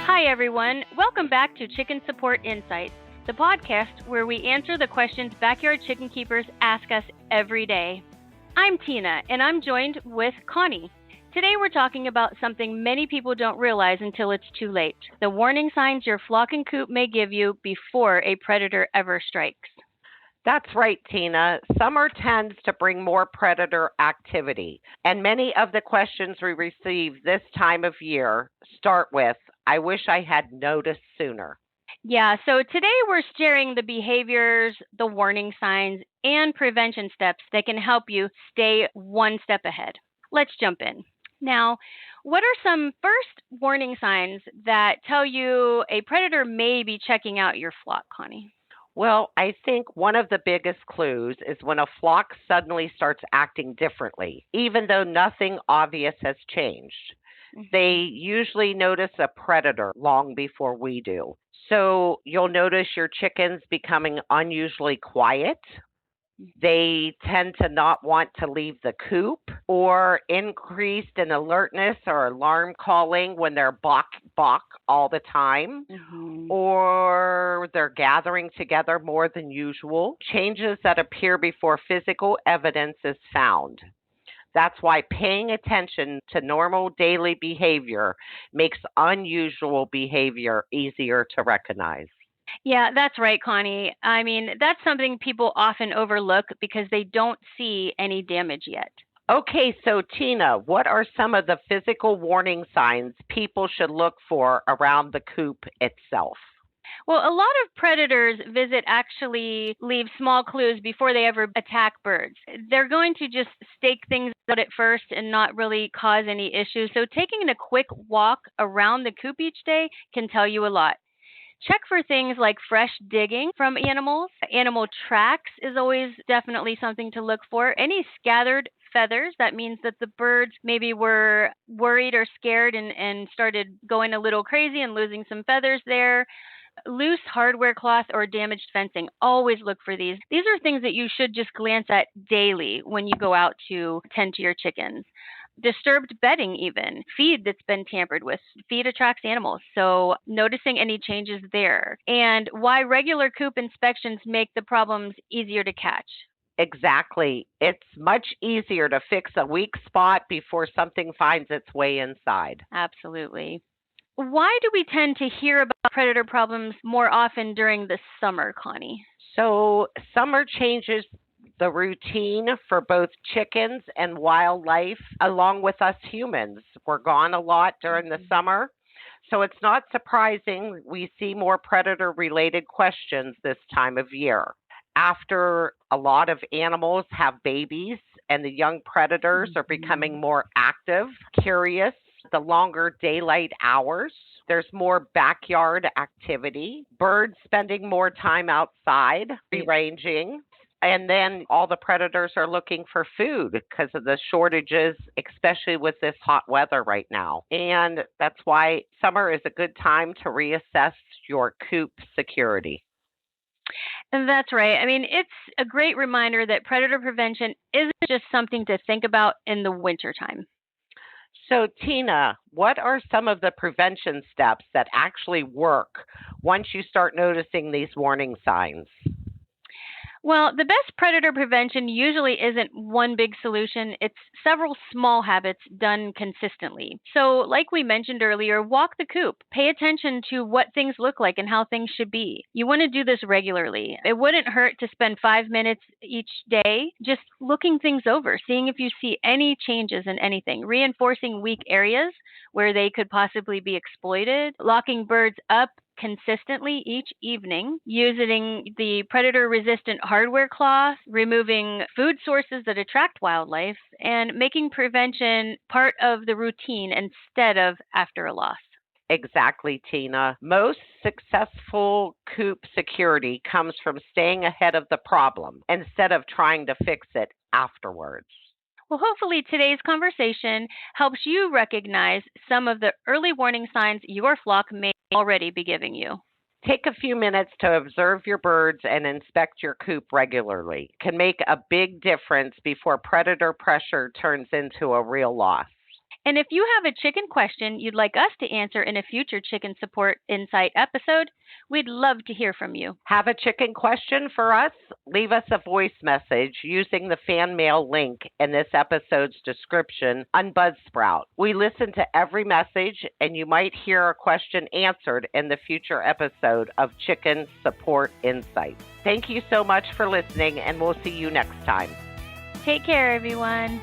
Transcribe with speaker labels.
Speaker 1: Hi, everyone. Welcome back to Chicken Support Insights, the podcast where we answer the questions backyard chicken keepers ask us every day. I'm Tina, and I'm joined with Connie. Today we're talking about something many people don't realize until it's too late, the warning signs your flock and coop may give you before a predator ever strikes.
Speaker 2: That's right, Tina. Summer tends to bring more predator activity, and many of the questions we receive this time of year start with, I wish I had noticed sooner.
Speaker 1: Yeah, so today we're sharing the behaviors, the warning signs, and prevention steps that can help you stay one step ahead. Let's jump in. Now, what are some first warning signs that tell you a predator may be checking out your flock, Connie?
Speaker 2: Well, I think one of the biggest clues is when a flock suddenly starts acting differently, even though nothing obvious has changed. They usually notice a predator long before we do. So you'll notice your chickens becoming unusually quiet. They tend to not want to leave the coop, or increased in alertness or alarm calling when they're bok all the time, or they're gathering together more than usual. Changes that appear before physical evidence is found. That's why paying attention to normal daily behavior makes unusual behavior easier to recognize.
Speaker 1: Yeah, that's right, Connie. I mean, that's something people often overlook because they don't see any damage yet.
Speaker 2: Okay, so Tina, what are some of the physical warning signs people should look for around the coop itself?
Speaker 1: Well, a lot of predators actually leave small clues before they ever attack birds. They're going to just stake things out at first and not really cause any issues. So taking a quick walk around the coop each day can tell you a lot. Check for things like fresh digging from animals. Animal tracks is always definitely something to look for. Any scattered feathers, that means that the birds maybe were worried or scared and started going a little crazy and losing some feathers there. Loose hardware cloth or damaged fencing. Always look for these. These are things that you should just glance at daily when you go out to tend to your chickens. Disturbed bedding, even feed that's been tampered with. Feed attracts animals, so noticing any changes there, and why regular coop inspections make the problems easier to catch.
Speaker 2: Exactly. It's much easier to fix a weak spot before something finds its way inside.
Speaker 1: Absolutely. Why do we tend to hear about predator problems more often during the summer, Connie?
Speaker 2: So, summer changes the routine for both chickens and wildlife, along with us humans. We're gone a lot during the summer. So it's not surprising we see more predator related questions this time of year. After a lot of animals have babies and the young predators are becoming more active, curious, the longer daylight hours, there's more backyard activity, birds spending more time outside, free ranging. And then all the predators are looking for food because of the shortages, especially with this hot weather right now. And that's why summer is a good time to reassess your coop security.
Speaker 1: And that's right. I mean, it's a great reminder that predator prevention isn't just something to think about in the wintertime.
Speaker 2: So, Tina, what are some of the prevention steps that actually work once you start noticing these warning signs?
Speaker 1: Well, the best predator prevention usually isn't one big solution. It's several small habits done consistently. So, like we mentioned earlier, walk the coop. Pay attention to what things look like and how things should be. You want to do this regularly. It wouldn't hurt to spend 5 minutes each day just looking things over, seeing if you see any changes in anything, reinforcing weak areas where they could possibly be exploited, locking birds up consistently each evening, using the predator-resistant hardware cloth, removing food sources that attract wildlife, and making prevention part of the routine instead of after a loss.
Speaker 2: Exactly, Tina. Most successful coop security comes from staying ahead of the problem instead of trying to fix it afterwards.
Speaker 1: Well, hopefully today's conversation helps you recognize some of the early warning signs your flock may already be giving you.
Speaker 2: Take a few minutes to observe your birds and inspect your coop regularly. It can make a big difference before predator pressure turns into a real loss.
Speaker 1: And if you have a chicken question you'd like us to answer in a future Chicken Support Insight episode, we'd love to hear from you.
Speaker 2: Have a chicken question for us? Leave us a voice message using the fan mail link in this episode's description on Buzzsprout. We listen to every message, and you might hear a question answered in the future episode of Chicken Support Insights. Thank you so much for listening, and we'll see you next time.
Speaker 1: Take care, everyone.